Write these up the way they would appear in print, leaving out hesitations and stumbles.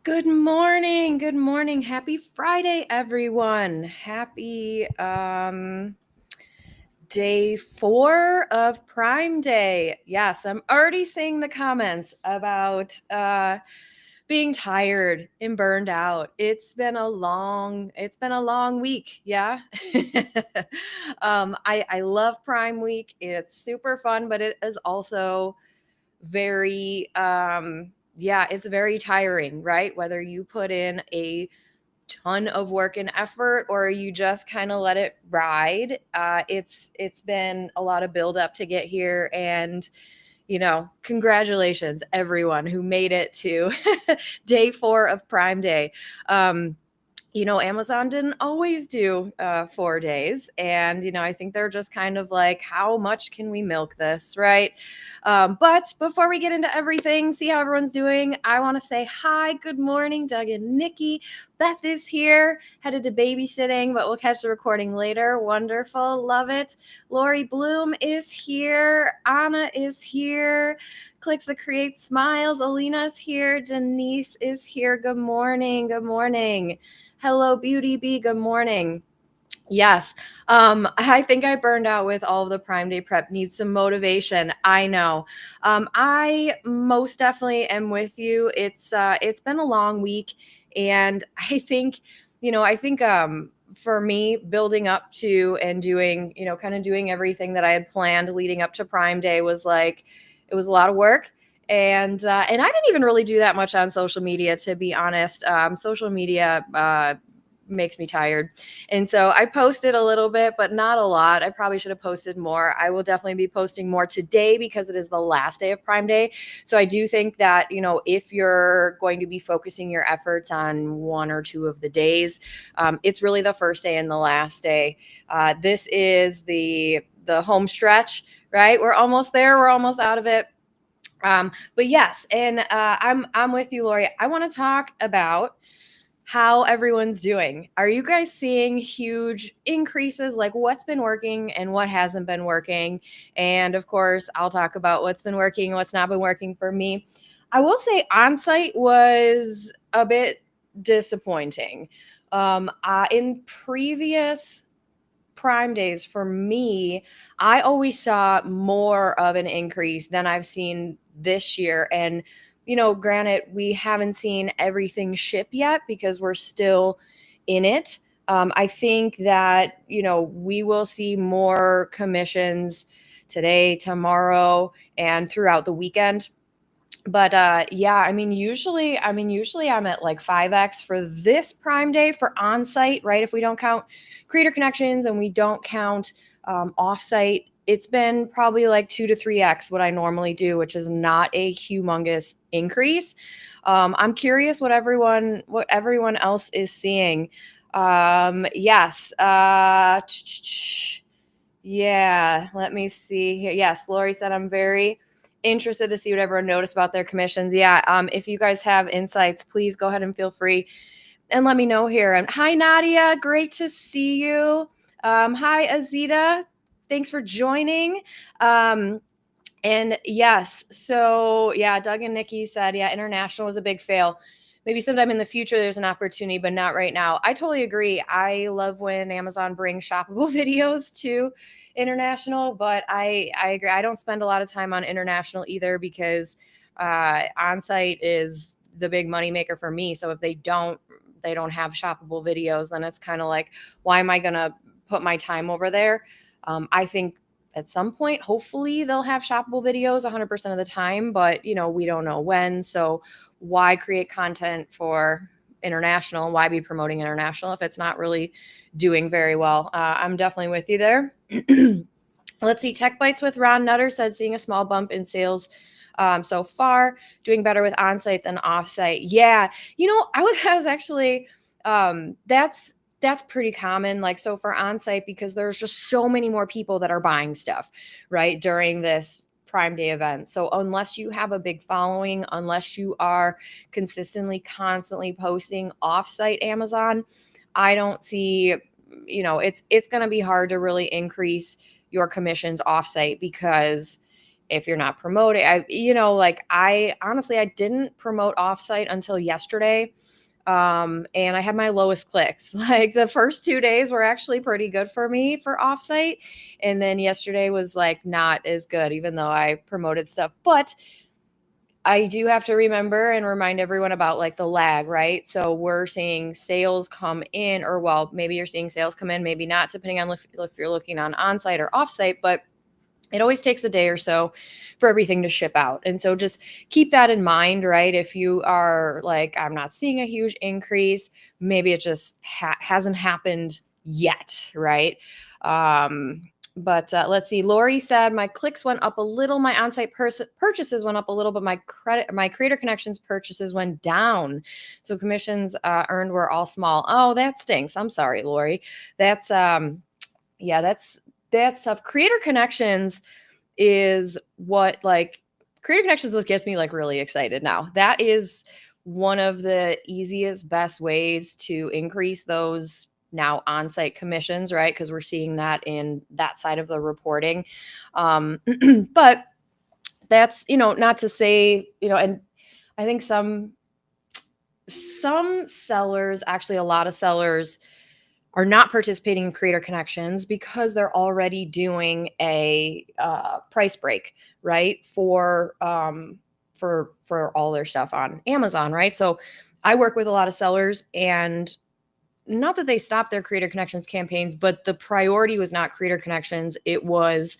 Good morning. Good morning. Happy Friday, everyone. Happy day 4 of Prime Day. Yes, I'm already seeing the comments about being tired and burned out. It's been a long week. Yeah. I love Prime Week. It's super fun, but it is also very yeah, it's very tiring, right? Whether you put in a ton of work and effort or you just kind of let it ride. It's been a lot of build up to get here, and congratulations everyone who made it to day 4 of Prime Day. Amazon didn't always do 4 days. And, I think they're just kind of like, how much can we milk this, right? But before we get into everything, see how everyone's doing, I want to say hi, good morning, Doug and Nikki. Beth is here, headed to babysitting, but we'll catch the recording later. Wonderful, love it. Lori Bloom is here. Anna is here. Clicks that create smiles. Alina's here. Denise is here. Good morning. Good morning. Hello, Beauty Bee. Good morning. Yes. I think I burned out with all of the Prime Day prep. Need some motivation. I know. I most definitely am with you. It's been a long week, and I think for me, building up to and doing, kind of doing everything that I had planned leading up to Prime Day was like it was a lot of work. And I didn't even really do that much on social media, to be honest. Social media makes me tired. And so I posted a little bit, but not a lot. I probably should have posted more. I will definitely be posting more today because it is the last day of Prime Day. So I do think that, if you're going to be focusing your efforts on one or two of the days, it's really the first day and the last day. This is the home stretch, right? We're almost there. We're almost out of it. But yes, and I'm with you, Lori. I want to talk about how everyone's doing. Are you guys seeing huge increases? Like what's been working and what hasn't been working? And of course, I'll talk about what's been working and what's not been working for me. I will say on-site was a bit disappointing. In previous Prime days for me, I always saw more of an increase than I've seen this year. And, granted, we haven't seen everything ship yet because we're still in it. I think that, we will see more commissions today, tomorrow, and throughout the weekend. But yeah, I mean usually I'm at like 5x for this Prime Day for on-site, right? If we don't count creator connections and we don't count off-site, it's been probably like 2 to 3x what I normally do, which is not a humongous increase. I'm curious what everyone else is seeing. Yes. Yeah, let me see here. Yes, Lori said I'm very interested to see what everyone noticed about their commissions. Yeah, if you guys have insights, please go ahead and feel free and let me know here. And hi, Nadia, great to see you. Hi, Azita, thanks for joining. And yes, so yeah, Doug and Nikki said, yeah, international was a big fail. Maybe sometime in the future there's an opportunity, but not right now. I totally agree. I love when Amazon brings shoppable videos to international, but I agree. I don't spend a lot of time on international either because on-site is the big moneymaker for me. So if they don't have shoppable videos, then it's kind of like, why am I gonna put my time over there? I think at some point, hopefully, they'll have shoppable videos 100% of the time, but we don't know when. So why create content for international? Why be promoting international if it's not really doing very well? I'm definitely with you there. Let's see. Tech Bites with Ron Nutter said seeing a small bump in sales so far, doing better with on-site than off-site. Yeah, I was actually that's pretty common. Like, so for on-site, because there's just so many more people that are buying stuff, right, during this Prime Day event. So unless you have a big following, unless you are consistently, constantly posting off-site Amazon, I don't see, it's going to be hard to really increase your commissions off-site because if you're not promoting, I honestly, I didn't promote offsite until yesterday. And I had my lowest clicks. Like the first 2 days were actually pretty good for me for offsite. And then yesterday was like not as good, even though I promoted stuff. But I do have to remember and remind everyone about like the lag, right? So we're seeing sales come in, or well, maybe you're seeing sales come in, maybe not, depending on if you're looking on onsite or offsite. But it always takes a day or so for everything to ship out. And so just keep that in mind, right? If you are like, I'm not seeing a huge increase, maybe it just hasn't happened yet, right? But let's see. Lori said my clicks went up a little, my on-site purchases went up a little, but my Creator Connections purchases went down. So commissions earned were all small. Oh, that stinks. I'm sorry, Lori. That's yeah, that's tough. Creator Connections is what gets me like really excited now. That is one of the easiest, best ways to increase those now on-site commissions, right? Because we're seeing that in that side of the reporting. But that's, not to say, and I think some sellers, actually a lot of sellers, are not participating in Creator Connections because they're already doing a price break, right? For all their stuff on Amazon, right? So I work with a lot of sellers, and not that they stopped their Creator Connections campaigns, but the priority was not Creator Connections. It was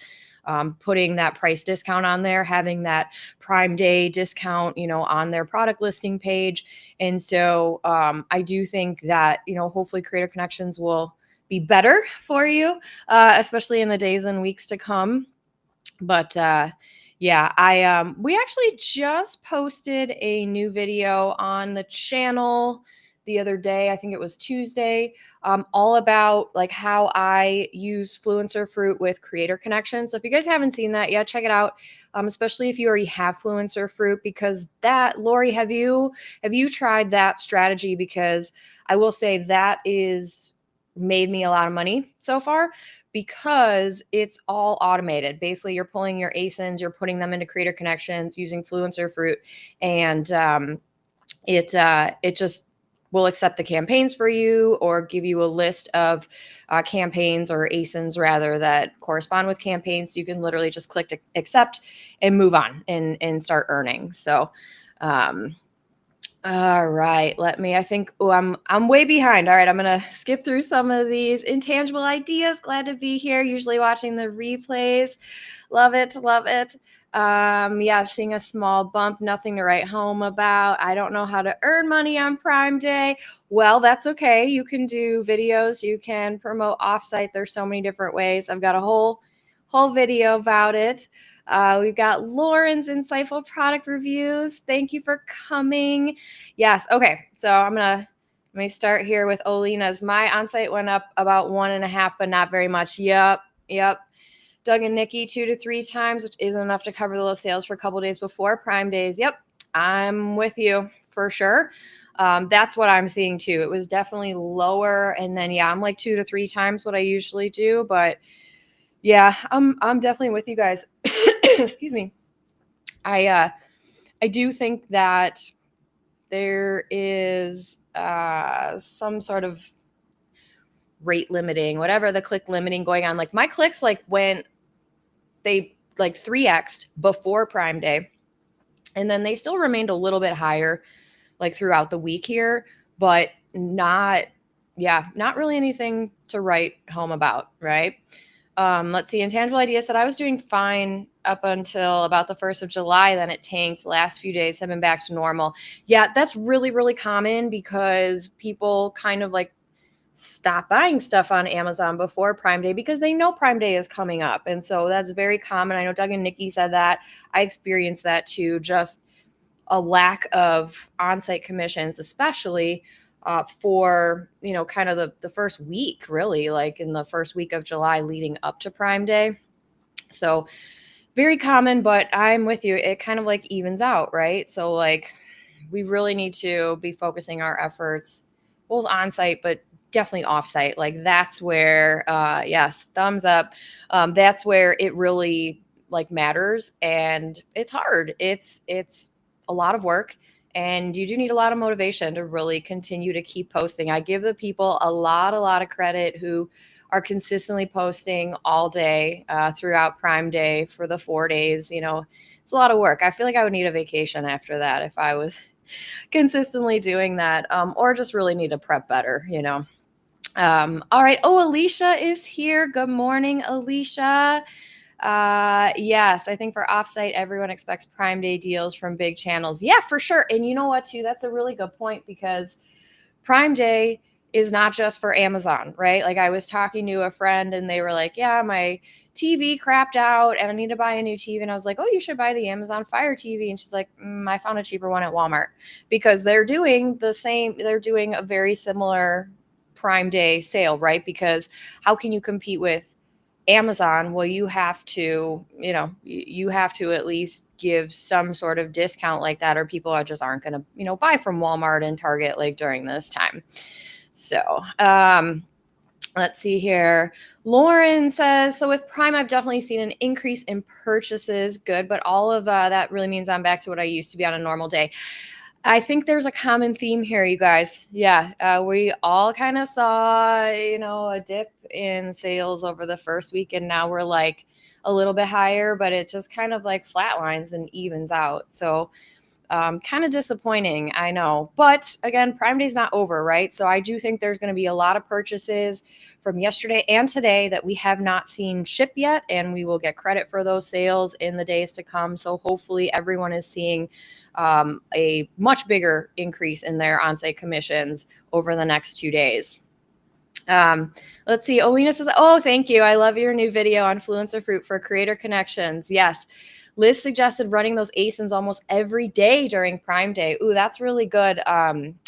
putting that price discount on there, having that Prime Day discount, on their product listing page. And so I do think that, hopefully Creator Connections will be better for you, especially in the days and weeks to come. But yeah, we actually just posted a new video on the channel the other day. I think it was Tuesday, all about like how I use Fluencer Fruit with Creator Connections. So if you guys haven't seen that yet, check it out. Especially if you already have Fluencer Fruit, because Lori, have you tried that strategy? Because I will say that is made me a lot of money so far, because it's all automated. Basically, you're pulling your ASINs, you're putting them into Creator Connections using Fluencer Fruit, and it just will accept the campaigns for you, or give you a list of campaigns, or ASINs rather, that correspond with campaigns. So you can literally just click to accept and move on and start earning. So all right, I'm way behind. All right, I'm going to skip through some of these. Intangible Ideas, glad to be here. Usually watching the replays. Love it, love it. Yeah, seeing a small bump, nothing to write home about. I don't know how to earn money on Prime Day. Well, that's okay. You can do videos, you can promote offsite. There's so many different ways. I've got a whole video about it. We've got Lauren's insightful product reviews. Thank you for coming. Yes. Okay. So let me start here with Olina's. My onsite went up about 1.5, but not very much. Yep. Doug and Nikki 2 to 3 times, which isn't enough to cover the low sales for a couple days before Prime Days. Yep. I'm with you for sure. That's what I'm seeing too. It was definitely lower. And then, yeah, I'm like 2 to 3 times what I usually do, but yeah, I'm definitely with you guys. Excuse me. I do think that there is some sort of rate limiting, whatever the click limiting going on. Like my clicks they 3x'd before Prime Day, and then they still remained a little bit higher like throughout the week here, but not really anything to write home about, right? Let's see. Intangible Idea said I was doing fine up until about the 1st of July. Then it tanked. Last few days have been back to normal. Yeah, that's really, really common, because people kind of like stop buying stuff on Amazon before Prime Day because they know Prime Day is coming up. And so that's very common. I know Doug and Nikki said that. I experienced that too. Just a lack of on-site commissions, especially for, kind of the first week, really, like in the first week of July leading up to Prime Day. So very common, but I'm with you. It kind of like evens out, right? So like we really need to be focusing our efforts both on-site, but definitely off-site. Like that's where, yes, thumbs up. That's where it really like matters, and it's hard. It's a lot of work, and you do need a lot of motivation to really continue to keep posting. I give the people a lot of credit who are consistently posting all day throughout Prime Day for the 4 days. It's a lot of work. I feel like I would need a vacation after that if I was consistently doing that, or just really need to prep better. All right. Oh, Alicia is here. Good morning, Alicia. Yes, I think for offsite, everyone expects Prime Day deals from big channels. Yeah, for sure. And you know what, too? That's a really good point, because Prime Day is not just for Amazon, right? Like, I was talking to a friend and they were like, yeah, my TV crapped out and I need to buy a new TV. And I was like, oh, you should buy the Amazon Fire TV. And she's like, I found a cheaper one at Walmart, because they're doing a very similar Prime Day sale, right? Because how can you compete with Amazon? Well, you have to at least give some sort of discount like that, or people aren't going to, buy from Walmart and Target like during this time. So, let's see here. Lauren says, so with Prime, I've definitely seen an increase in purchases. Good. But all of that really means I'm back to what I used to be on a normal day. I think there's a common theme here, you guys. Yeah, we all kind of saw, a dip in sales over the first week, and now we're like a little bit higher, but it just kind of like flatlines and evens out. So kind of disappointing, I know. But again, Prime Day is not over, right? So I do think there's going to be a lot of purchases from yesterday and today that we have not seen ship yet, and we will get credit for those sales in the days to come. So hopefully everyone is seeing a much bigger increase in their on-site commissions over the next 2 days. Let's see. Olena says, oh, thank you. I love your new video on Fluencer Fruit for creator connections. Yes. Liz suggested running those ASINs almost every day during Prime Day. Ooh, that's really good.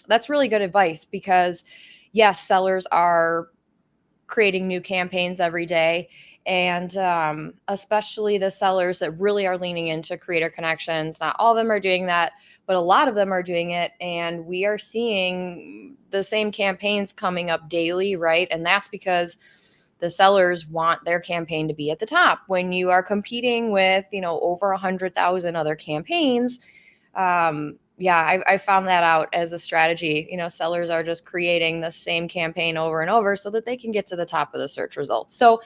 That's really good advice, because yes, sellers are creating new campaigns every day. And especially the sellers that really are leaning into creator connections. Not all of them are doing that, but a lot of them are doing it. And we are seeing the same campaigns coming up daily, right? And that's because the sellers want their campaign to be at the top. When you are competing with, over 100,000 other campaigns, I found that out as a strategy. Sellers are just creating the same campaign over and over so that they can get to the top of the search results. So,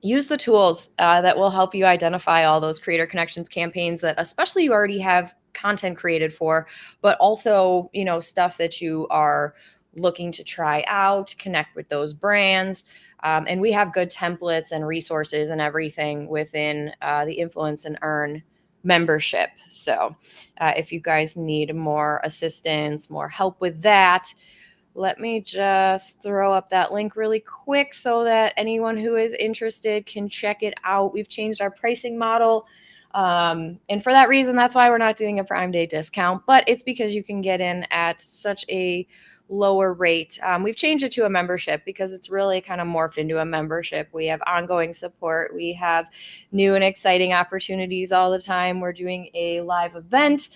use the tools that will help you identify all those creator connections campaigns that especially you already have content created for, but also, stuff that you are looking to try out, connect with those brands. And we have good templates and resources and everything within the Influence and Earn membership. So if you guys need more assistance, more help with that, let me just throw up that link really quick so that anyone who is interested can check it out. We've changed our pricing model. And for that reason, that's why we're not doing a Prime Day discount, but it's because you can get in at such a lower rate. We've changed it to a membership because it's really kind of morphed into a membership. We have ongoing support. We have new and exciting opportunities all the time. We're doing a live event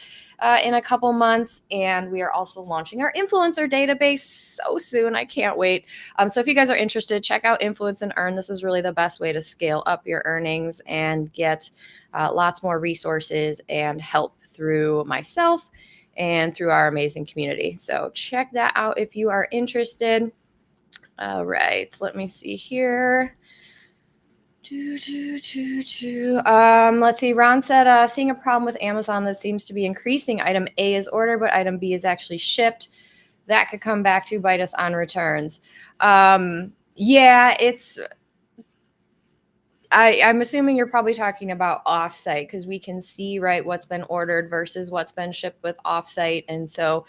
in a couple months, and we are also launching our influencer database so soon. I can't wait. So if you guys are interested, check out Influence and Earn. This is really the best way to scale up your earnings and get lots more resources and help through myself and through our amazing community. So check that out if you are interested. All right, let me see here. Let's see. Ron said, seeing a problem with Amazon that seems to be increasing. Item A is ordered, but item B is actually shipped. That could come back to bite us on returns. I'm assuming you're probably talking about offsite, because we can see, right, what's been ordered versus what's been shipped with offsite. And so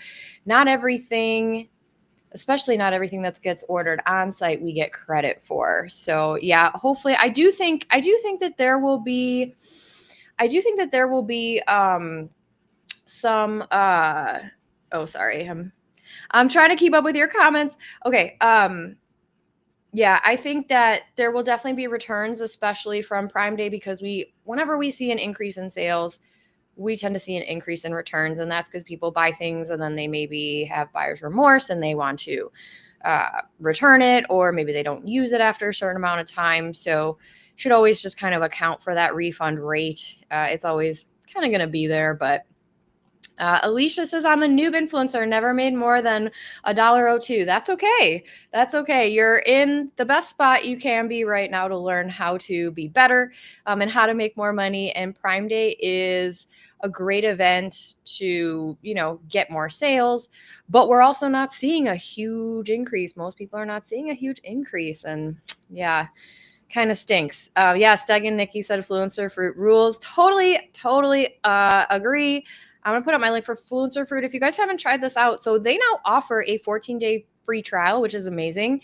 not everything, especially not everything that gets ordered on site, we get credit for. So yeah, hopefully I do think that there will be some oh, sorry. I'm trying to keep up with your comments. Okay. Yeah, I think that there will definitely be returns, especially from Prime Day, because whenever we see an increase in sales, we tend to see an increase in returns. And that's because people buy things and then they maybe have buyer's remorse and they want to return it, or maybe they don't use it after a certain amount of time. So should always just kind of account for that refund rate. It's always kind of going to be there, but Alicia says, I'm a noob influencer, never made more than $1.02. That's okay. That's okay. You're in the best spot you can be right now to learn how to be better and how to make more money. And Prime Day is a great event to, get more sales, but we're also not seeing a huge increase. Most people are not seeing a huge increase. And yeah, kind of stinks. Yes, Doug and Nikki said Fluencer Fruit rules. Totally agree. I'm going to put up my link for Fluencer Fruit. If you guys haven't tried this out, so they now offer a 14-day free trial, which is amazing.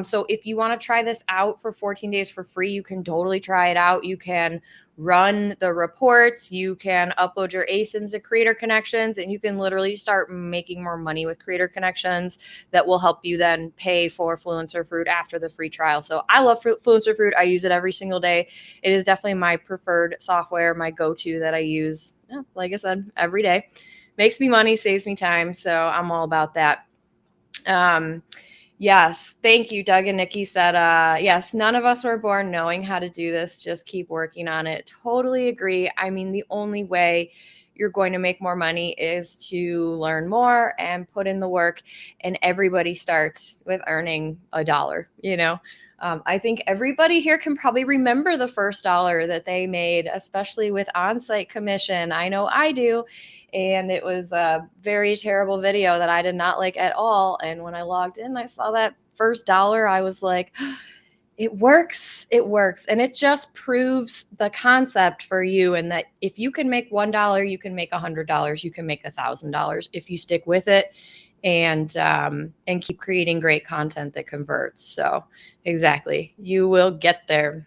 So if you want to try this out for 14 days for free, you can totally try it out. You can run the reports, you can upload your ASINs to Creator Connections, and you can literally start making more money with Creator Connections that will help you then pay for Fluencer Fruit after the free trial. So I love Fluencer Fruit. I use it every single day. It is definitely my preferred software, my go-to that I use, like I said, every day. Makes me money, saves me time. So I'm all about that. Yes, thank you. Doug and Nikki said, yes, none of us were born knowing how to do this. Just keep working on it. Totally agree. I mean, the only way you're going to make more money is to learn more and put in the work. And everybody starts with earning $1, I think everybody here can probably remember the first dollar that they made, especially with on-site commission. I know I do. And it was a very terrible video that I did not like at all. And when I logged in, I saw that first dollar. I was like, it works. It works. And it just proves the concept for you. And that if you can make $1, you can make $100. You can make $1,000 if you stick with it and keep creating great content that converts. So exactly, you will get there.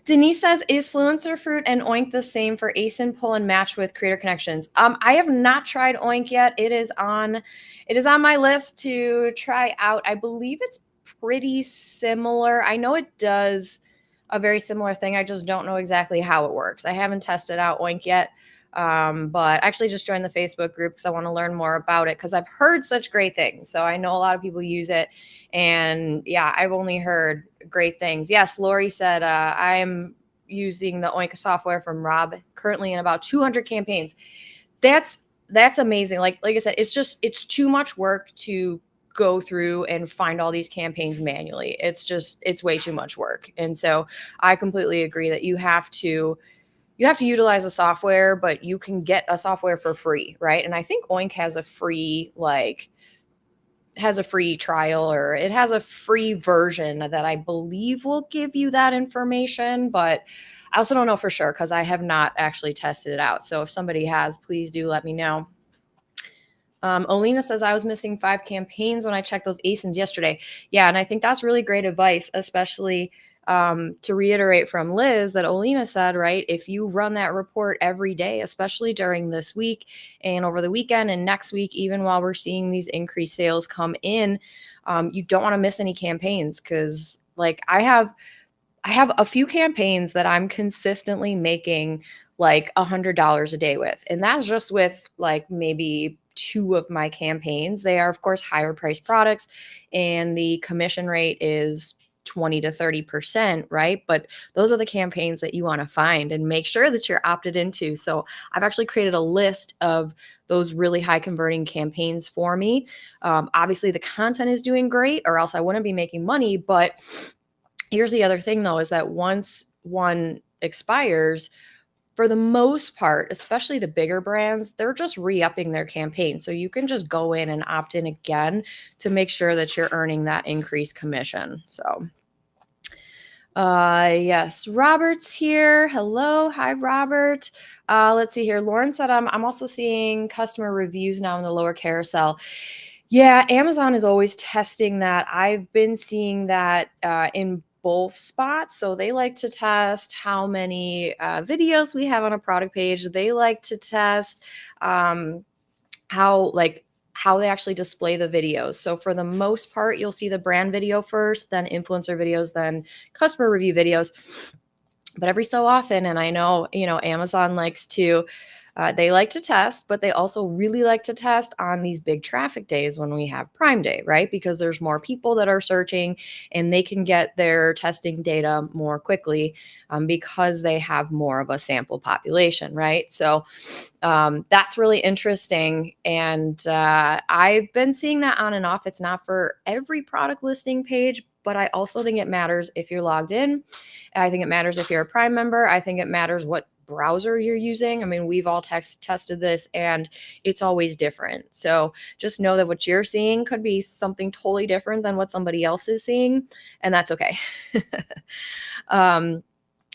Denise says, is Fluencer Fruit and Oink the same for ASIN pull and match with Creator Connections? I have not tried Oink yet. It is on my list to try out. I believe it's pretty similar. I know it does a very similar thing. I just don't know exactly how it works. I haven't tested out Oink yet. But I actually just joined the Facebook group because I want to learn more about it because I've heard such great things. So I know a lot of people use it. And yeah, I've only heard great things. Yes, Lori said, I am using the Oink software from Rob currently in about 200 campaigns. That's amazing. Like I said, it's too much work to go through and find all these campaigns manually. It's way too much work. And so I completely agree that you have to utilize a software, but you can get a software for free, right? And I think Oink has a free trial, or it has a free version that I believe will give you that information, but I also don't know for sure because I have not actually tested it out. So if somebody has, please do let me know. Olena says, I was missing 5 campaigns when I checked those ASINs yesterday. Yeah, and I think that's really great advice, especially to reiterate from Liz that Olena said, right? If you run that report every day, especially during this week and over the weekend and next week, even while we're seeing these increased sales come in, you don't want to miss any campaigns because like I have a few campaigns that I'm consistently making like $100 a day with. And that's just with like maybe 2 of my campaigns. They are, of course, higher priced products and the commission rate is 20 to 30%, right? But those are the campaigns that you want to find and make sure that you're opted into. So I've actually created a list of those really high converting campaigns for me. Obviously, the content is doing great, or else I wouldn't be making money. But here's the other thing, though, is that once one expires, for the most part, especially the bigger brands, they're just re-upping their campaign. So you can just go in and opt in again to make sure that you're earning that increased commission. So yes, Robert's here. Hello. Hi, Robert. Let's see here. Lauren said, I'm also seeing customer reviews now in the lower carousel. Yeah, Amazon is always testing that. I've been seeing that in both spots. So they like to test how many videos we have on a product page. They like to test how they actually display the videos. So for the most part, you'll see the brand video first, then influencer videos, then customer review videos. But every so often, and I know, Amazon likes to They like to test, but they also really like to test on these big traffic days when we have Prime Day, right? Because there's more people that are searching and they can get their testing data more quickly because they have more of a sample population, right? So that's really interesting. And I've been seeing that on and off. It's not for every product listing page, but I also think it matters if you're logged in. I think it matters if you're a Prime member. I think it matters what browser you're using. I mean, we've all tested this and it's always different. So just know that what you're seeing could be something totally different than what somebody else is seeing, and that's okay. um,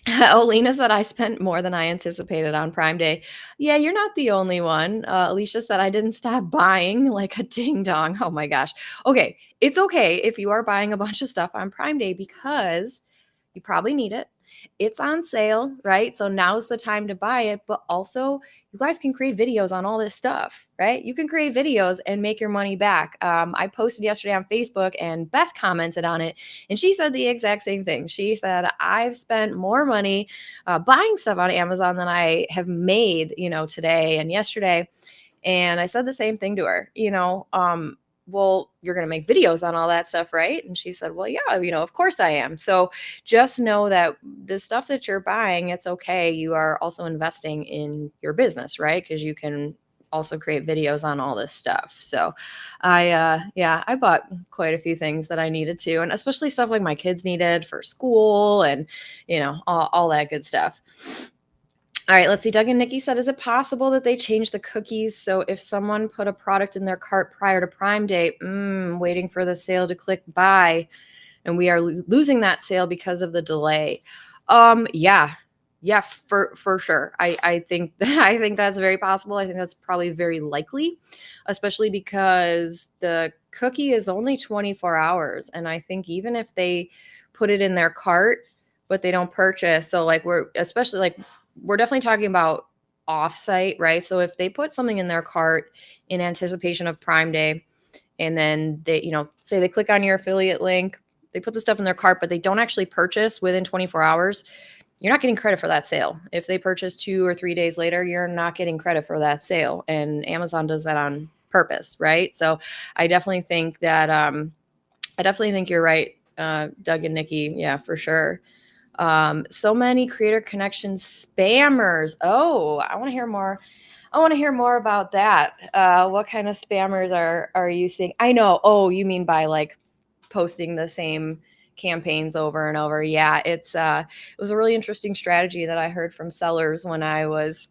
Alina said, I spent more than I anticipated on Prime Day. Yeah, you're not the only one. Alicia said, I didn't stop buying like a ding dong. Oh my gosh. Okay. It's okay if you are buying a bunch of stuff on Prime Day because you probably need it. It's on sale, right? So now's the time to buy it. But also, you guys can create videos on all this stuff, right? You can create videos and make your money back. I posted yesterday on Facebook and Beth commented on it. And she said the exact same thing. She said, I've spent more money buying stuff on Amazon than I have made, today and yesterday. And I said the same thing to her, well, you're going to make videos on all that stuff, right? And she said, well, yeah, of course I am. So just know that the stuff that you're buying, it's okay. You are also investing in your business, right? Because you can also create videos on all this stuff. So I bought quite a few things that I needed to, and especially stuff like my kids needed for school and, all that good stuff. All right, let's see. Doug and Nikki said, is it possible that they changed the cookies? So if someone put a product in their cart prior to Prime Day, waiting for the sale to click buy, and we are losing that sale because of the delay. Yeah, for sure. I think I think that's very possible. I think that's probably very likely, especially because the cookie is only 24 hours. And I think even if they put it in their cart, but they don't purchase, so like we're definitely talking about offsite, right? So if they put something in their cart in anticipation of Prime Day, and then they, say they click on your affiliate link, they put the stuff in their cart, but they don't actually purchase within 24 hours, you're not getting credit for that sale. If they purchase 2 or 3 days later, you're not getting credit for that sale. And Amazon does that on purpose, right? So I definitely think that, you're right, Doug and Nikki. Yeah, for sure. So many creator connections spammers. Oh, I want to hear more. I want to hear more about that. What kind of spammers are you seeing? I know. Oh, you mean by like posting the same campaigns over and over? Yeah, it was a really interesting strategy that I heard from sellers when I was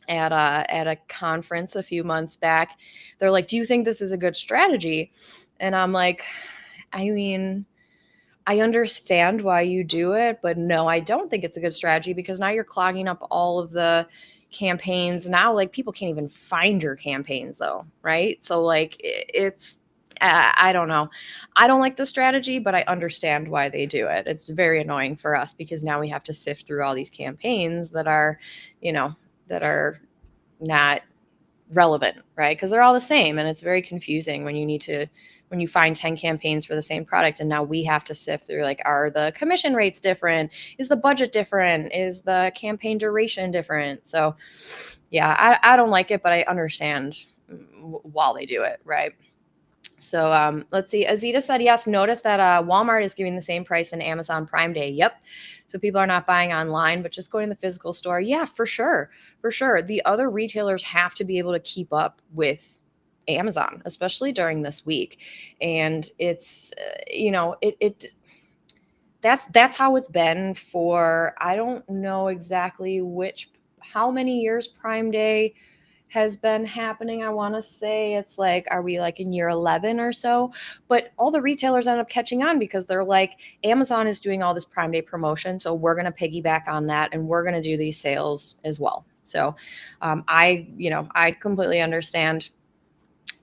at a conference a few months back. They're like, "Do you think this is a good strategy?" And I'm like, I mean, I understand why you do it, but no, I don't think it's a good strategy because now you're clogging up all of the campaigns. Now, like, people can't even find your campaigns though, right? So like it's I don't know. I don't like the strategy, but I understand why they do it. It's very annoying for us because now we have to sift through all these campaigns that are, that are not relevant, right? Because they're all the same, and it's very confusing when you find 10 campaigns for the same product, and now we have to sift through, like, are the commission rates different? Is the budget different? Is the campaign duration different? So yeah, I don't like it, but I understand while they do it, right? So let's see. Azita said, yes, notice that Walmart is giving the same price in Amazon Prime Day. Yep. So people are not buying online, but just going to the physical store. Yeah, for sure. For sure. The other retailers have to be able to keep up with Amazon, especially during this week. And it's, that's how it's been for, I don't know exactly how many years Prime Day has been happening. I want to say it's like, are we like in year 11 or so? But all the retailers end up catching on because they're like, Amazon is doing all this Prime Day promotion, so we're going to piggyback on that and we're going to do these sales as well. So I completely understand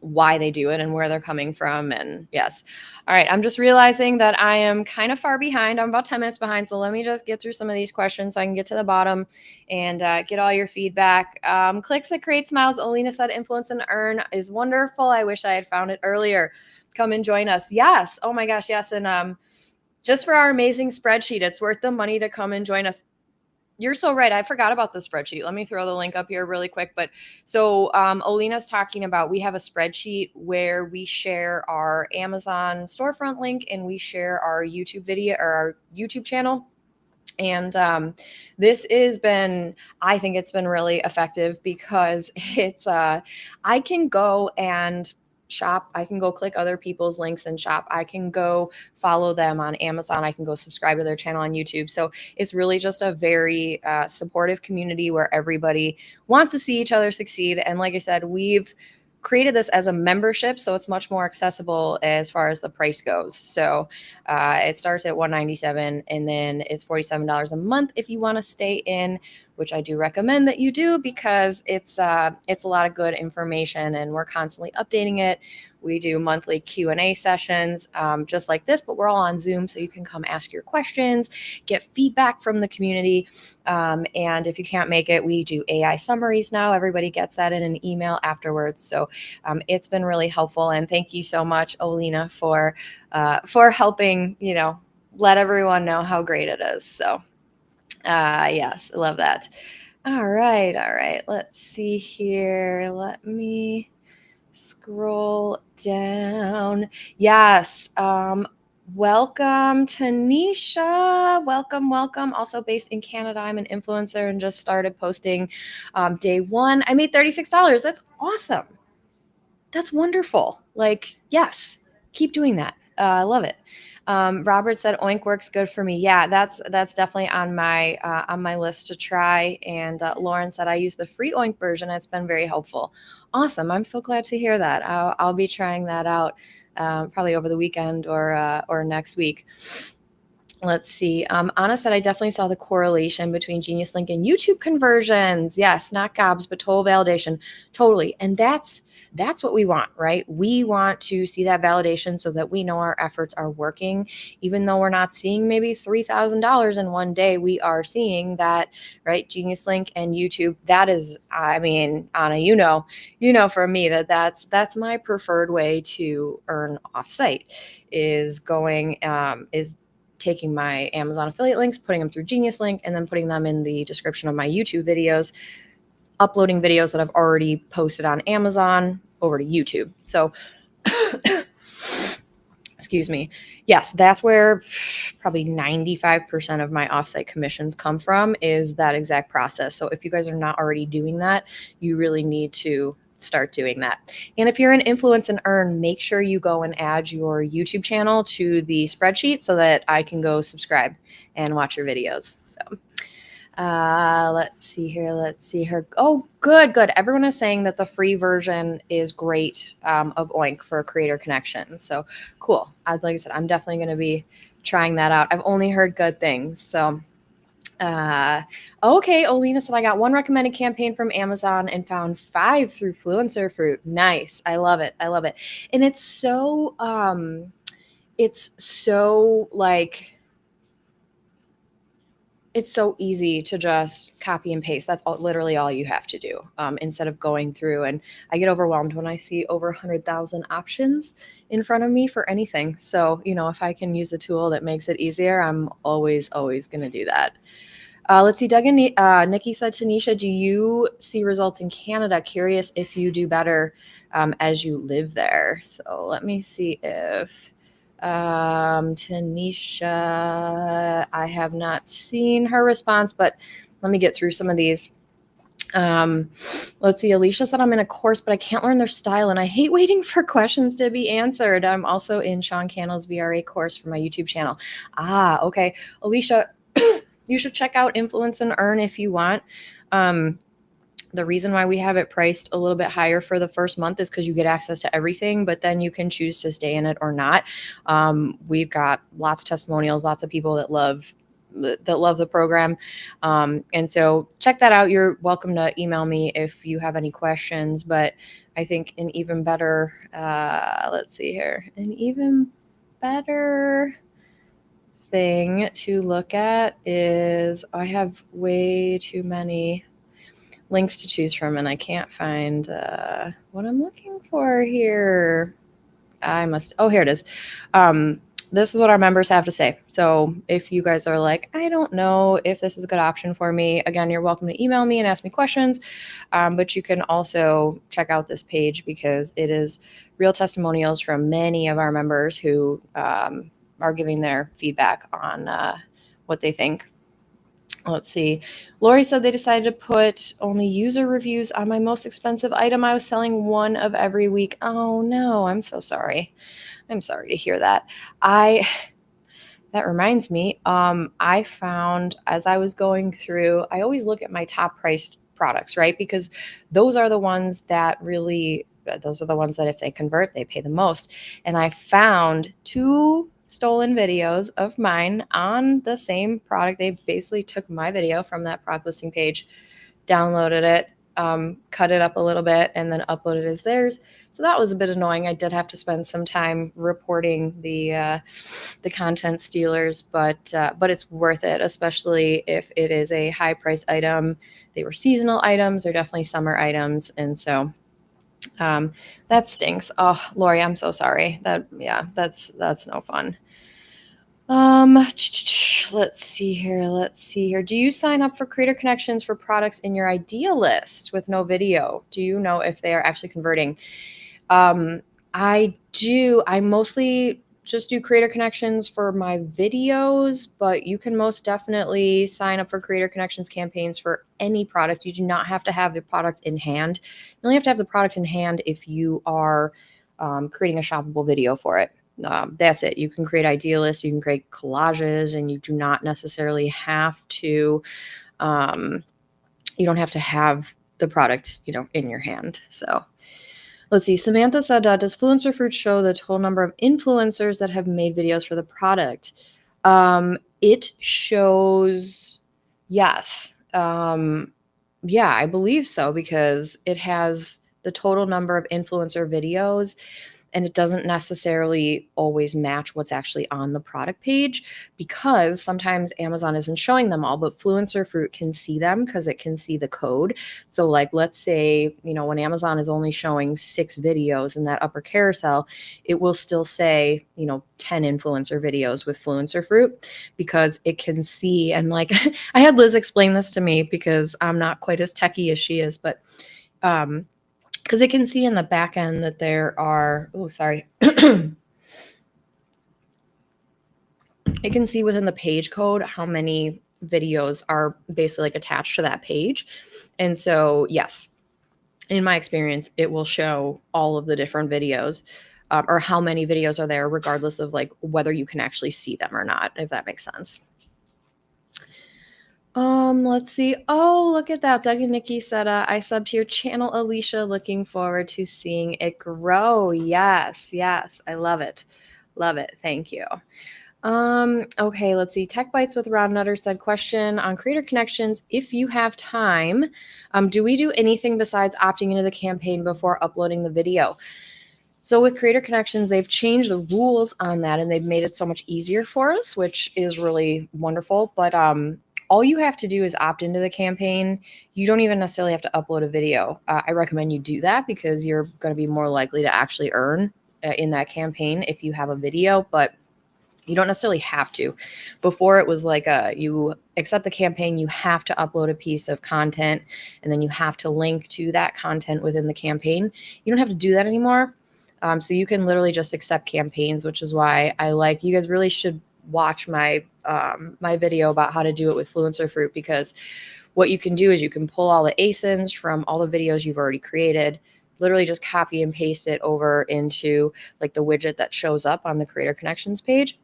why they do it and where they're coming from. And yes. All right. I'm just realizing that I am kind of far behind. I'm about 10 minutes behind. So let me just get through some of these questions so I can get to the bottom and get all your feedback. Clicks that create smiles. Alina said, influence and earn is wonderful. I wish I had found it earlier. Come and join us. Yes. Oh my gosh. Yes. And just for our amazing spreadsheet, it's worth the money to come and join us. You're so right. I forgot about the spreadsheet. Let me throw the link up here really quick. But so Alina's talking about, we have a spreadsheet where we share our Amazon storefront link and we share our YouTube video or our YouTube channel. And this has been, I think it's been really effective because it's, I can go and shop. I can go click other people's links and shop. I can go follow them on Amazon. I can go subscribe to their channel on YouTube. So it's really just a very supportive community where everybody wants to see each other succeed. And like I said, we've created this as a membership, so it's much more accessible as far as the price goes. So it starts at $197 and then it's $47 a month if you want to stay in, which I do recommend that you do because it's a lot of good information and we're constantly updating it. We do monthly Q&A sessions just like this, but we're all on Zoom, so you can come ask your questions, get feedback from the community. And if you can't make it, we do AI summaries now. Everybody gets that in an email afterwards. So it's been really helpful. And thank you so much, Alina, for helping, let everyone know how great it is. So yes, I love that. All right. Let's see here. Let me scroll down. Yes. Welcome, Tanisha. Welcome. Also based in Canada. I'm an influencer and just started posting day one. I made $36. That's awesome. That's wonderful. Like, yes, keep doing that. I love it. Robert said Oink works good for me. Yeah, that's definitely on my list to try. And Lauren said I use the free Oink version. It's been very helpful. Awesome. I'm so glad to hear that. I'll be trying that out probably over the weekend or next week. Let's see. Anna said, I definitely saw the correlation between Genius Link and YouTube conversions. Yes, not gobs, but total validation. Totally. And that's what we want, right? We want to see that validation so that we know our efforts are working. Even though we're not seeing maybe $3,000 in one day, we are seeing that, right? Genius Link and YouTube, that is, I mean, Anna, you know, for me that's my preferred way to earn offsite is taking my Amazon affiliate links, putting them through Genius Link, and then putting them in the description of my YouTube videos, uploading videos that I've already posted on Amazon over to YouTube. So, excuse me. Yes, that's where probably 95% of my offsite commissions come from, is that exact process. So if you guys are not already doing that, you really need to start doing that. And if you're an Influence and Earn, make sure you go and add your YouTube channel to the spreadsheet so that I can go subscribe and watch your videos. So let's see here. Oh, good. Everyone is saying that the free version is great of Oink for Creator Connection. So cool. Like I said, I'm definitely going to be trying that out. I've only heard good things. So okay, Olina said, I got one recommended campaign from Amazon and found 5 through Fluencer Fruit. Nice. I love it. And it's so like, it's so easy to just copy and paste. That's literally all you have to do instead of going through. And I get overwhelmed when I see over 100,000 options in front of me for anything. So, if I can use a tool that makes it easier, I'm always going to do that. Let's see, Doug and Nikki said, Tanisha, do you see results in Canada? Curious if you do better as you live there. So let me see if Tanisha, I have not seen her response, but let me get through some of these. Let's see. Alicia said, I'm in a course, but I can't learn their style and I hate waiting for questions to be answered. I'm also in Sean Cannell's VRA course for my YouTube channel. Okay. Alicia, you should check out Influence and Earn if you want. The reason why we have it priced a little bit higher for the first month is because you get access to everything, but then you can choose to stay in it or not. We've got lots of testimonials, lots of people that love the program. And so check that out. You're welcome to email me if you have any questions, but I think an even better, let's see here, an even better thing to look at is I have way too many links to choose from and I can't find what I'm looking for here. Here it is. this is what our members have to say. So if you guys are like, I don't know if this is a good option for me, again, you're welcome to email me and ask me questions. But you can also check out this page because it is real testimonials from many of our members who are giving their feedback on what they think. Let's see. Lori said they decided to put only user reviews on my most expensive item. I was selling one of every week. Oh no, I'm so sorry. I'm sorry to hear that. That reminds me, I found as I was going through, I always look at my top priced products, right? Because those are the ones that really, those are the ones that if they convert, they pay the most. And I found 2 stolen videos of mine on the same product. They basically took my video from that product listing page, downloaded it, cut it up a little bit, and then uploaded it as theirs. So that was a bit annoying. I did have to spend some time reporting the content stealers, but it's worth it, especially if it is a high price item. They were seasonal items, they're definitely summer items, and so that stinks. Oh, Lori, I'm so sorry. That's no fun. Let's see here. Do you sign up for Creator Connections for products in your idea list with no video? Do you know if they are actually converting? I do. I mostly just do Creator Connections for my videos, but you can most definitely sign up for Creator Connections campaigns for any product. You do not have to have the product in hand. You only have to have the product in hand if you are creating a shoppable video for it. That's it. You can create idea lists, you can create collages, and you do not necessarily have to, you don't have to have the product, in your hand. So let's see. Samantha said, does Fluencer Fruit show the total number of influencers that have made videos for the product? It shows, yes. Yeah, I believe so because it has the total number of influencer videos and it doesn't necessarily always match what's actually on the product page because sometimes Amazon isn't showing them all, but Fluencer Fruit can see them because it can see the code. So like, let's say, when Amazon is only showing 6 videos in that upper carousel, it will still say, 10 influencer videos with Fluencer Fruit because it can see. And like, I had Liz explain this to me because I'm not quite as techie as she is, but, because it can see in the back end that there are, it can see within the page code how many videos are basically like attached to that page. And so, yes, in my experience, it will show all of the different videos or how many videos are there, regardless of like whether you can actually see them or not, if that makes sense. Let's see. Oh, look at that. Doug and Nikki said, I subbed to your channel, Alicia. Looking forward to seeing it grow. Yes. I love it. Love it. Thank you. Okay, let's see. Tech Bites with Ron Nutter said, question on Creator Connections. If you have time, do we do anything besides opting into the campaign before uploading the video? So with Creator Connections, they've changed the rules on that and they've made it so much easier for us, which is really wonderful. But all you have to do is opt into the campaign. You don't even necessarily have to upload a video. I recommend you do that because you're going to be more likely to actually earn in that campaign if you have a video, but you don't necessarily have to. Before it was like you accept the campaign, you have to upload a piece of content and then you have to link to that content within the campaign. You don't have to do that anymore. So you can literally just accept campaigns, which is why you guys really should watch my my video about how to do it with Fluencer Fruit, because what you can do is you can pull all the ASINs from all the videos you've already created, literally just copy and paste it over into like the widget that shows up on the Creator Connections page.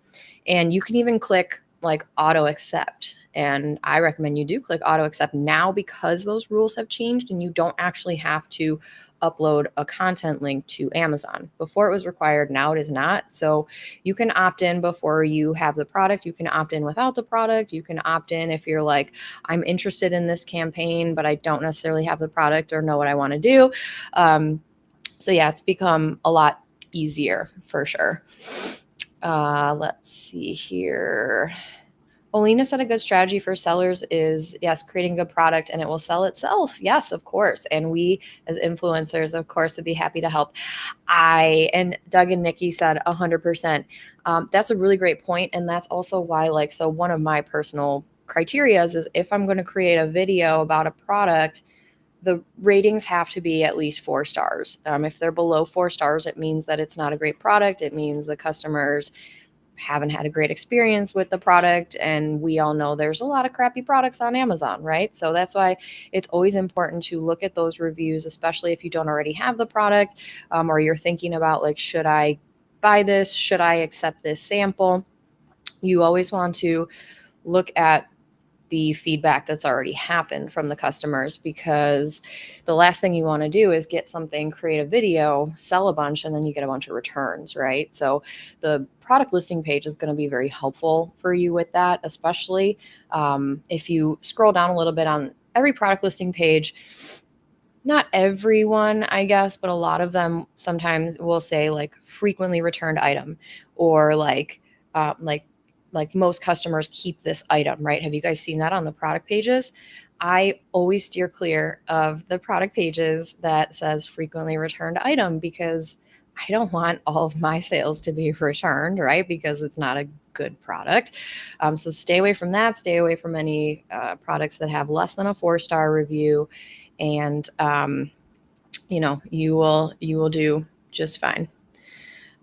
And you can even click like auto accept. And I recommend you do click auto accept now because those rules have changed and you don't actually have to upload a content link to Amazon. Before it was required, now it is not. So you can opt in before you have the product. You can opt in without the product. You can opt in if you're like, I'm interested in this campaign, but I don't necessarily have the product or know what I want to do. So yeah, it's become a lot easier for sure. Let's see here. Olina said a good strategy for sellers is, yes, creating a good product and it will sell itself. Yes, of course. And we as influencers, of course, would be happy to help. And Doug and Nikki said 100%. That's a really great point. And that's also why, like, so one of my personal criterias is if I'm going to create a video about a product, the ratings have to be at least 4 stars. If they're below 4 stars, it means that it's not a great product. It means the customers haven't had a great experience with the product. And we all know there's a lot of crappy products on Amazon, right? So that's why it's always important to look at those reviews, especially if you don't already have the product, or you're thinking about, like, should I buy this? Should I accept this sample? You always want to look at the feedback that's already happened from the customers, because the last thing you want to do is get something, create a video, sell a bunch, and then you get a bunch of returns, right? So the product listing page is going to be very helpful for you with that, especially if you scroll down a little bit on every product listing page. Not everyone, I guess, but a lot of them sometimes will say like frequently returned item, or like most customers keep this item, right? Have you guys seen that on the product pages? I always steer clear of the product pages that says frequently returned item, because I don't want all of my sales to be returned, right? Because it's not a good product. So stay away from that. Stay away from any products that have less than a 4-star review, and you will do just fine.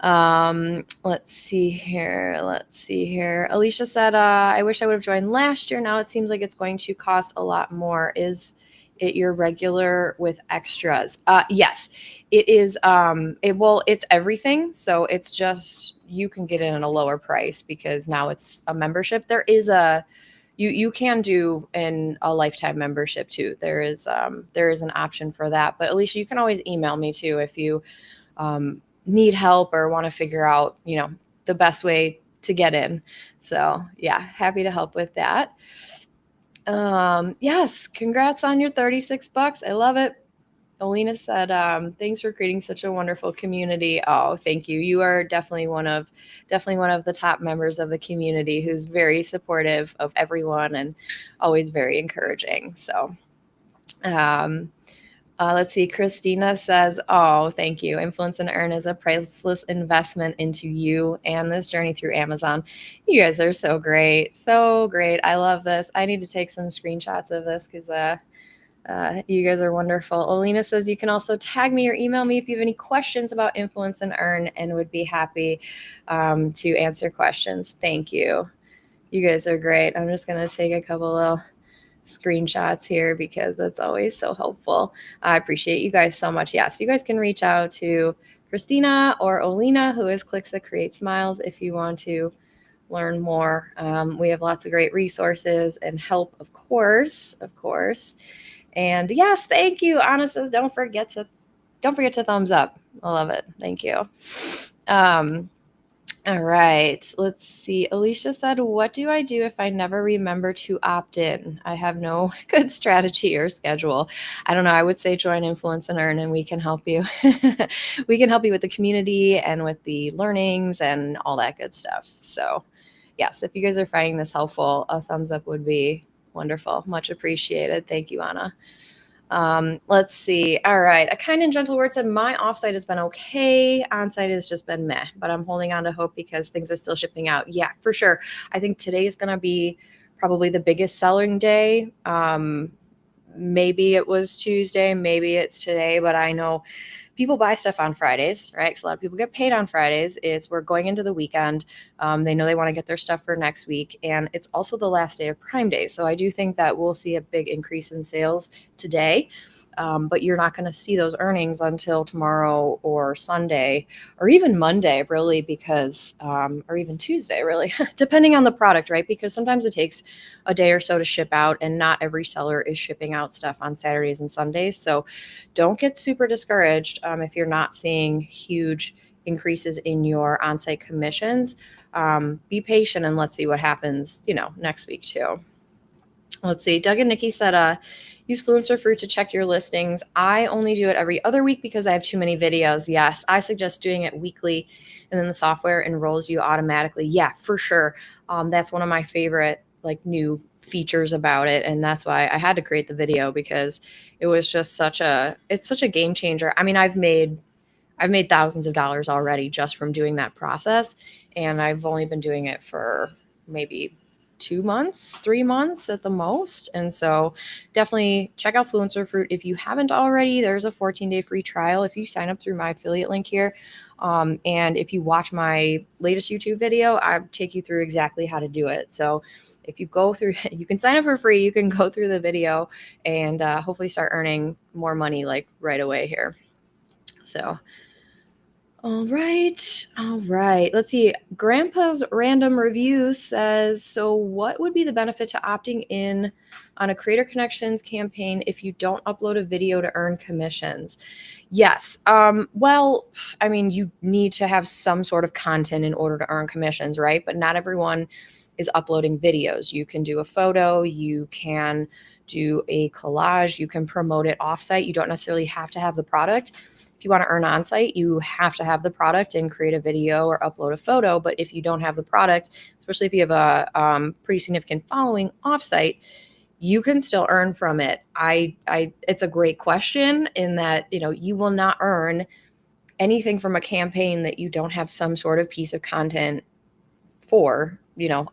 Let's see here. Alicia said, I wish I would have joined last year. Now it seems like it's going to cost a lot more. Is it your regular with extras? Yes, it is. It's everything. So it's just, you can get it at a lower price because now it's a membership. There is you can do a lifetime membership too. There is an option for that. But Alicia, you can always email me too if you, need help or want to figure out, the best way to get in. So yeah, happy to help with that. Yes, congrats on your $36. I love it. Olina said, thanks for creating such a wonderful community. Oh, thank you. You are definitely one of the top members of the community, who's very supportive of everyone and always very encouraging. So, let's see. Christina says, oh, thank you. Influence and Earn is a priceless investment into you and this journey through Amazon. You guys are so great. So great. I love this. I need to take some screenshots of this because you guys are wonderful. Olina says, you can also tag me or email me if you have any questions about Influence and Earn, and would be happy to answer questions. Thank you. You guys are great. I'm just going to take a couple little screenshots here because that's always so helpful. I appreciate you guys so much. Yes, you guys can reach out to Christina or Olina, who is Clicks That Create Smiles, if you want to learn more. We have lots of great resources and help, of course. And yes, thank you. Anna says, don't forget to thumbs up. I love it. Thank you. All right, let's see. Alicia said, what do I do if I never remember to opt in? I have no good strategy or schedule. I don't know. I would say join Influence and Earn, and we can help you. We can help you with the community and with the learnings and all that good stuff. So yes, if you guys are finding this helpful, a thumbs up would be wonderful. Much appreciated. Thank you, Anna. Let's see. All right. A kind and gentle word said, my offsite has been okay. Onsite has just been meh, but I'm holding on to hope because things are still shipping out. Yeah, for sure. I think today is going to be probably the biggest selling day. Maybe it was Tuesday, maybe it's today, but I know people buy stuff on Fridays, right? Because a lot of people get paid on Fridays. We're going into the weekend. They know they want to get their stuff for next week. And it's also the last day of Prime Day. So I do think that we'll see a big increase in sales today. But you're not going to see those earnings until tomorrow or Sunday or even Monday, really, because, or even Tuesday, really, depending on the product, right? Because sometimes it takes a day or so to ship out, and not every seller is shipping out stuff on Saturdays and Sundays. So don't get super discouraged if you're not seeing huge increases in your on-site commissions. Be patient and let's see what happens, next week too. Let's see. Doug and Nikki said, use Fluencer Fruit to check your listings. I only do it every other week because I have too many videos. Yes, I suggest doing it weekly, and then the software enrolls you automatically. Yeah, for sure. That's one of my favorite like new features about it, and that's why I had to create the video, because it was just it's such a game changer. I mean, I've made thousands of dollars already just from doing that process, and I've only been doing it for maybe 2 months, 3 months at the most. And so definitely check out Fluencer Fruit if you haven't already. There's a 14-day free trial if you sign up through my affiliate link here. And if you watch my latest YouTube video, I take you through exactly how to do it. So if you go through, you can sign up for free. You can go through the video and hopefully start earning more money like right away here. So all right. All right. Let's see. Grandpa's random review says, so what would be the benefit to opting in on a Creator Connections campaign if you don't upload a video to earn commissions? Yes. Well, I mean, you need to have some sort of content in order to earn commissions, right? But not everyone is uploading videos. You can do a photo, you can do a collage, you can promote it offsite. You don't necessarily have to have the product. If you want to earn on site, you have to have the product and create a video or upload a photo. But if you don't have the product, especially if you have a pretty significant following offsite, you can still earn from it. It's a great question in that, you will not earn anything from a campaign that you don't have some sort of piece of content for,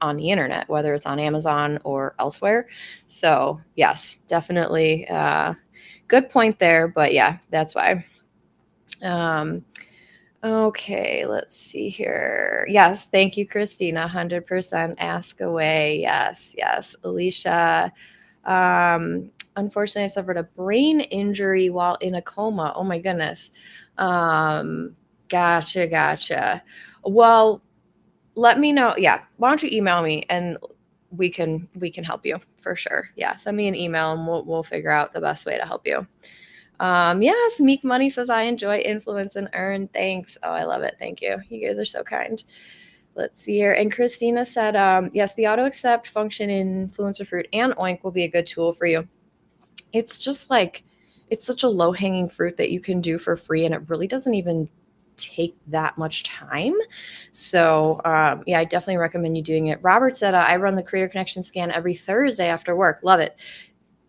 on the internet, whether it's on Amazon or elsewhere. So yes, definitely good point there. But yeah, that's why. Okay, let's see here. Yes, thank you, Christina. 100% ask away. Yes, yes. Alicia, unfortunately, I suffered a brain injury while in a coma. Oh my goodness. Gotcha. Well, let me know. Yeah, why don't you email me and we can help you for sure. Yeah, send me an email and we'll figure out the best way to help you. Yes, Meek Money says, I enjoy Influence and Earn. Thanks. Oh, I love it. Thank you. You guys are so kind. Let's see here. And Christina said, yes, the auto accept function in Influencer Fruit and Oink will be a good tool for you. It's just like, it's such a low hanging fruit that you can do for free, and it really doesn't even take that much time. So yeah, I definitely recommend you doing it. Robert said, I run the Creator Connection scan every Thursday after work. Love it.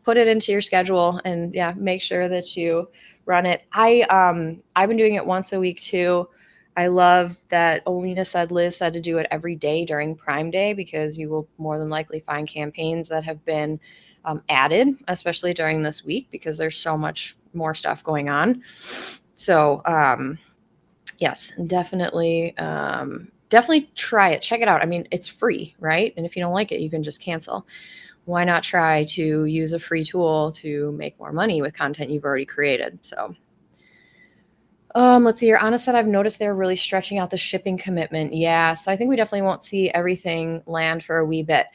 Put it into your schedule and yeah, make sure that you run it. I've been doing it once a week too. I love that Liz said to do it every day during Prime Day, because you will more than likely find campaigns that have been added, especially during this week, because there's so much more stuff going on. So yes, definitely try it. Check it out. I mean, it's free, right? And if you don't like it, you can just cancel. Why not try to use a free tool to make more money with content you've already created? So let's see here. Anna said, I've noticed they're really stretching out the shipping commitment. Yeah, so I think we definitely won't see everything land for a wee bit.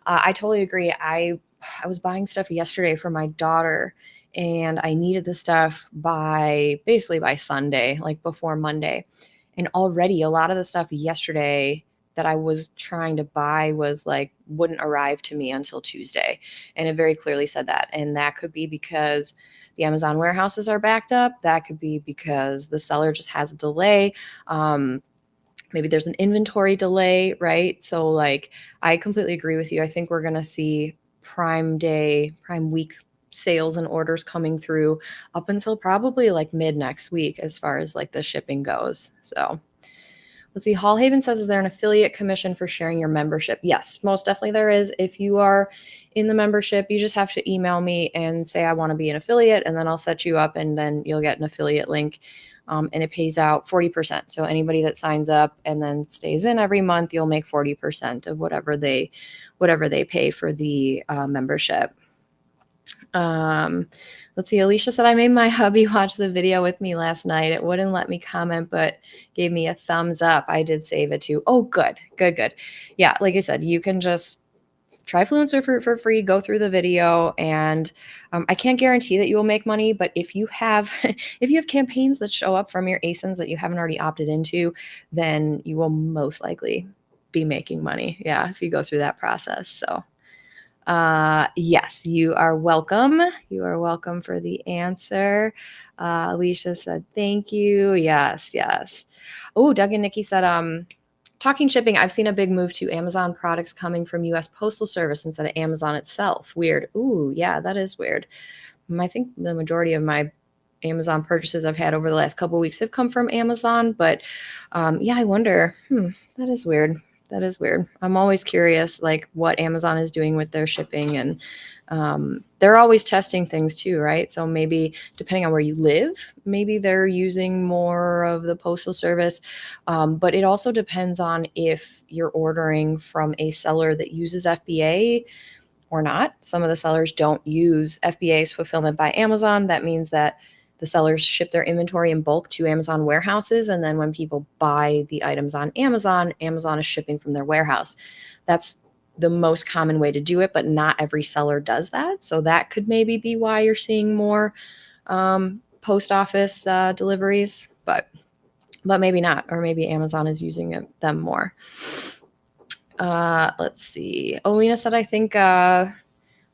I totally agree. I was buying stuff yesterday for my daughter, and I needed the stuff basically by Sunday, like before Monday. And already a lot of the stuff yesterday that I was trying to buy was like, wouldn't arrive to me until Tuesday. And it very clearly said that. And that could be because the Amazon warehouses are backed up. That could be because the seller just has a delay. Maybe there's an inventory delay, right? So like, I completely agree with you. I think we're going to see Prime Week sales and orders coming through up until probably like mid next week as far as like the shipping goes. So let's see. Hallhaven says, is there an affiliate commission for sharing your membership? Yes, most definitely there is. If you are in the membership, you just have to email me and say, I want to be an affiliate, and then I'll set you up, and then you'll get an affiliate link. And it pays out 40%. So anybody that signs up and then stays in every month, you'll make 40% of whatever they pay for the membership. Let's see. Alicia said, I made my hubby watch the video with me last night. It wouldn't let me comment, but gave me a thumbs up. I did save it too. Oh, good. Yeah, like I said, you can just try Fluencer Fruit for free, go through the video, and I can't guarantee that you will make money, but if you have campaigns that show up from your ASINs that you haven't already opted into, then you will most likely be making money. Yeah, if you go through that process. So yes, you are welcome. You are welcome for the answer. Alicia said, thank you. Yes. Oh, Doug and Nikki said, talking shipping, I've seen a big move to Amazon products coming from US Postal Service instead of Amazon itself. Weird. Ooh, yeah, that is weird. I think the majority of my Amazon purchases I've had over the last couple of weeks have come from Amazon, but yeah, I wonder. That is weird. That is weird. I'm always curious, like what Amazon is doing with their shipping, and they're always testing things too, right? So maybe depending on where you live, maybe they're using more of the postal service, but it also depends on if you're ordering from a seller that uses FBA or not. Some of the sellers don't use FBA's fulfillment by Amazon. That means that the sellers ship their inventory in bulk to Amazon warehouses. And then when people buy the items on Amazon, Amazon is shipping from their warehouse. That's the most common way to do it, but not every seller does that. So that could maybe be why you're seeing more post office deliveries, but maybe not, or maybe Amazon is using them more. Let's see. Olena said, I think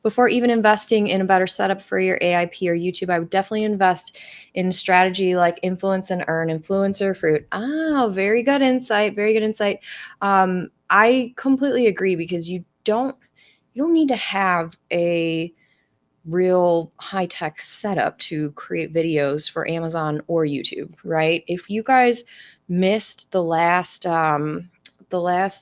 before even investing in a better setup for your AIP or YouTube, I would definitely invest in strategy like influence and earn, influencer fruit. Oh, very good insight. Very good insight. I completely agree, because you don't need to have a real high-tech setup to create videos for Amazon or YouTube, right? If you guys missed the last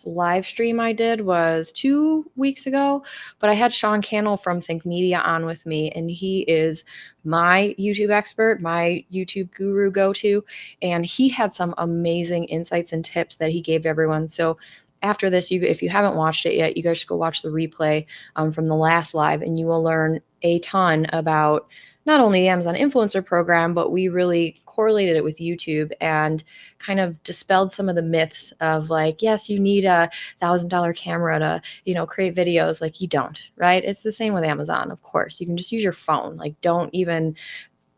live stream I did was 2 weeks ago, but I had Sean Cannell from Think Media on with me, and he is my YouTube expert, my YouTube guru go-to, and he had some amazing insights and tips that he gave to everyone. So after this, if you haven't watched it yet, you guys should go watch the replay from the last live, and you will learn a ton about not only the Amazon Influencer Program, but we really correlated it with YouTube and kind of dispelled some of the myths of like, yes, you need a $1,000 camera to, create videos. Like, you don't, right? It's the same with Amazon. Of course, you can just use your phone. Like, don't even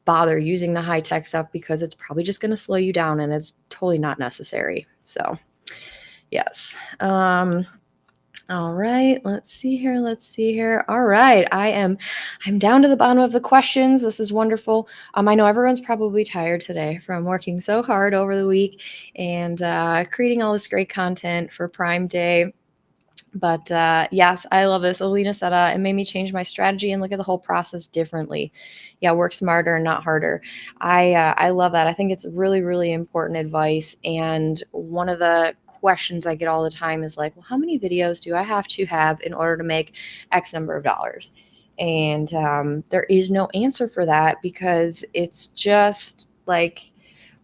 bother using the high tech stuff, because it's probably just going to slow you down, and it's totally not necessary. So yes. All right, let's see here. All right, I'm down to the bottom of the questions. This is wonderful. I know everyone's probably tired today from working so hard over the week and creating all this great content for Prime Day. But yes, I love this. Olena said it made me change my strategy and look at the whole process differently. Yeah, work smarter and not harder. I love that. I think it's really, really important advice. And one of the questions I get all the time is like, well, how many videos do I have to have in order to make X number of dollars? And there is no answer for that, because it's just like,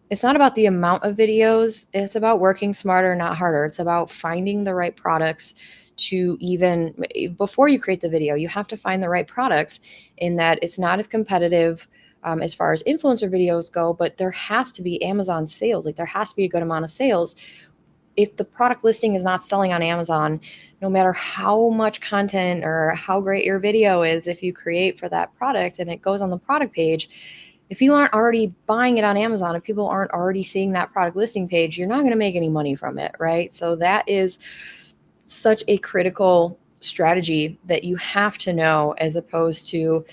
it's not about the amount of videos. It's about working smarter, not harder. It's about finding the right products to even before you create the video, you have to find the right products, in that it's not as competitive as far as influencer videos go, but there has to be Amazon sales. Like, there has to be a good amount of sales. If the product listing is not selling on Amazon, no matter how much content or how great your video is, if you create for that product and it goes on the product page, if people aren't already buying it on Amazon, if people aren't already seeing that product listing page, you're not going to make any money from it, right? So that is such a critical strategy that you have to know, as opposed to,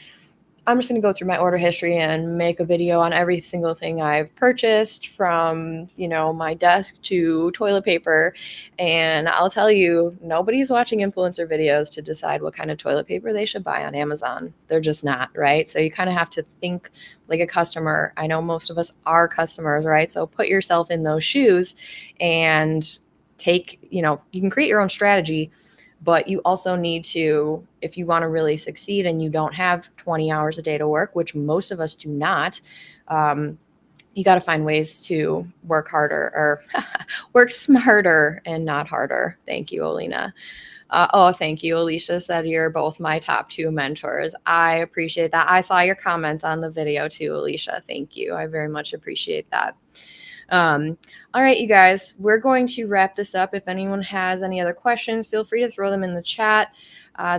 I'm just going to go through my order history and make a video on every single thing I've purchased, from, my desk to toilet paper. And I'll tell you, nobody's watching influencer videos to decide what kind of toilet paper they should buy on Amazon. They're just not, right? So you kind of have to think like a customer. I know most of us are customers, right? So put yourself in those shoes and you can create your own strategy. But you also need to, if you want to really succeed and you don't have 20 hours a day to work, which most of us do not, you got to find ways to work harder, or work smarter and not harder. Thank you, Olena. Thank you. Alicia said you're both my top 2 mentors. I appreciate that. I saw your comment on the video too, Alicia. Thank you. I very much appreciate that. All right, you guys, we're going to wrap this up. If anyone has any other questions, feel free to throw them in the chat.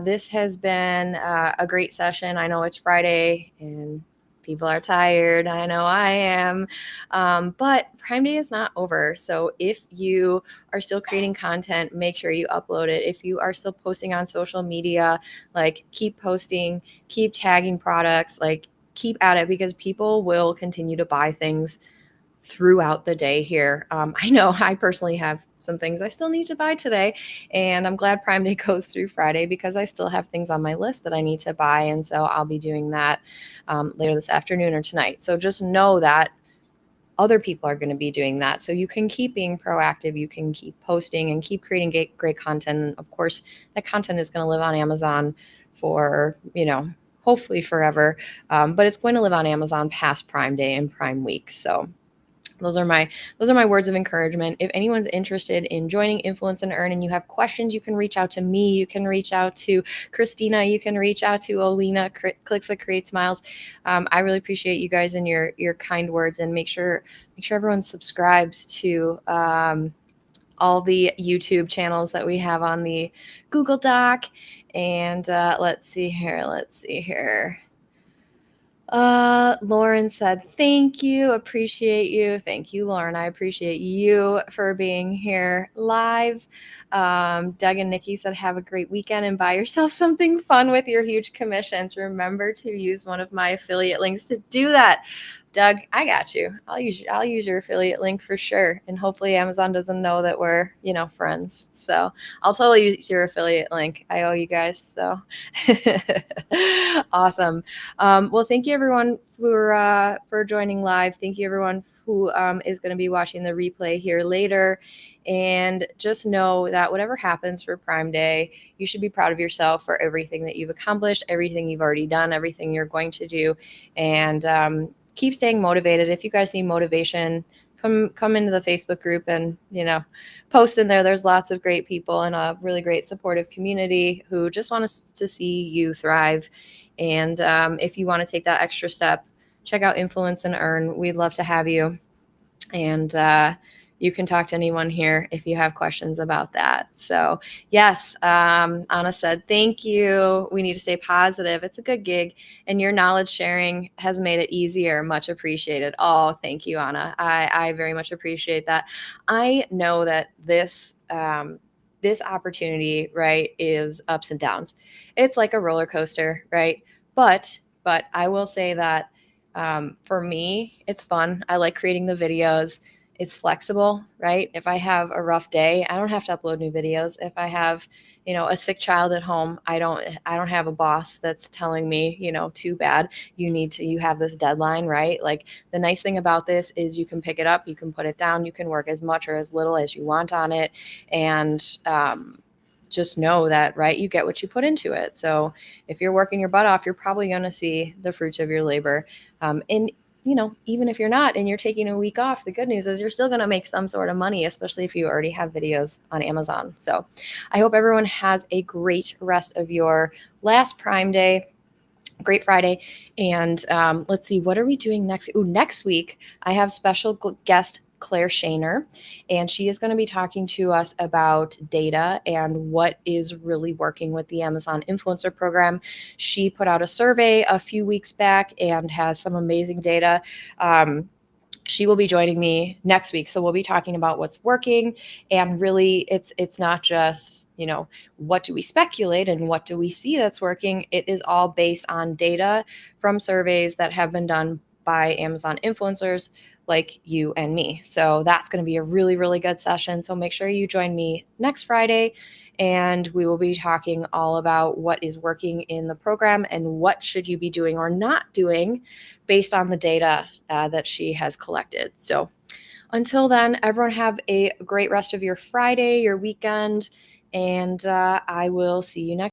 This has been a great session. I know it's Friday and people are tired. I know I am. But Prime Day is not over. So if you are still creating content, make sure you upload it. If you are still posting on social media, like, keep posting, keep tagging products, like, keep at it, because people will continue to buy things throughout the day here. I know I personally have some things I still need to buy today, and I'm glad Prime Day goes through Friday because I still have things on my list that I need to buy, and so I'll be doing that later this afternoon or tonight. So just know that other people are going to be doing that. So you can keep being proactive. You can keep posting and keep creating great content. And of course, that content is going to live on Amazon for, hopefully forever. But it's going to live on Amazon past Prime Day and Prime Week. So those are my words of encouragement. If anyone's interested in joining Influence and Earn and you have questions, you can reach out to me. You can reach out to Christina. You can reach out to Olina, Clicks That Create Smiles. I really appreciate you guys and your kind words, and make sure everyone subscribes to all the YouTube channels that we have on the Google Doc. And let's see here. Lauren said, thank you. Appreciate you. Thank you, Lauren. I appreciate you for being here live. Doug and Nikki said, have a great weekend and buy yourself something fun with your huge commissions. Remember to use one of my affiliate links to do that. Doug, I got you. I'll use your affiliate link for sure. And hopefully Amazon doesn't know that we're, friends. So I'll totally use your affiliate link. I owe you guys. So awesome. Well, thank you everyone for joining live. Thank you everyone who is going to be watching the replay here later. And just know that whatever happens for Prime Day, you should be proud of yourself for everything that you've accomplished, everything you've already done, everything you're going to do. And keep staying motivated. If you guys need motivation, come into the Facebook group and, post in there. There's lots of great people and a really great supportive community who just want us to see you thrive. And if you want to take that extra step, check out Influence and Earn. We'd love to have you. And you can talk to anyone here if you have questions about that. So yes, Anna said, thank you. We need to stay positive. It's a good gig, and your knowledge sharing has made it easier. Much appreciated. Oh, thank you, Anna. I very much appreciate that. I know that this opportunity, right, is ups and downs. It's like a roller coaster, right? But I will say that for me, it's fun. I like creating the videos. It's flexible, right? If I have a rough day, I don't have to upload new videos. If I have, a sick child at home, I don't have a boss that's telling me, too bad, you have this deadline, right? Like, the nice thing about this is you can pick it up, you can put it down, you can work as much or as little as you want on it. And just know that, right, you get what you put into it. So if you're working your butt off, you're probably going to see the fruits of your labor. And even if you're not and you're taking a week off, the good news is you're still going to make some sort of money, especially if you already have videos on Amazon. So I hope everyone has a great rest of your last Prime Day. Great Friday. And let's see, what are we doing next? Next week, I have special guest Claire Shaner, and she is going to be talking to us about data and what is really working with the Amazon Influencer Program. She put out a survey a few weeks back and has some amazing data. She will be joining me next week. So we'll be talking about what's working, and really it's not just, what do we speculate and what do we see that's working? It is all based on data from surveys that have been done by Amazon influencers like you and me. So that's going to be a really, really good session. So make sure you join me next Friday, and we will be talking all about what is working in the program and what should you be doing or not doing based on the data that she has collected. So until then, everyone have a great rest of your Friday, your weekend, and I will see you next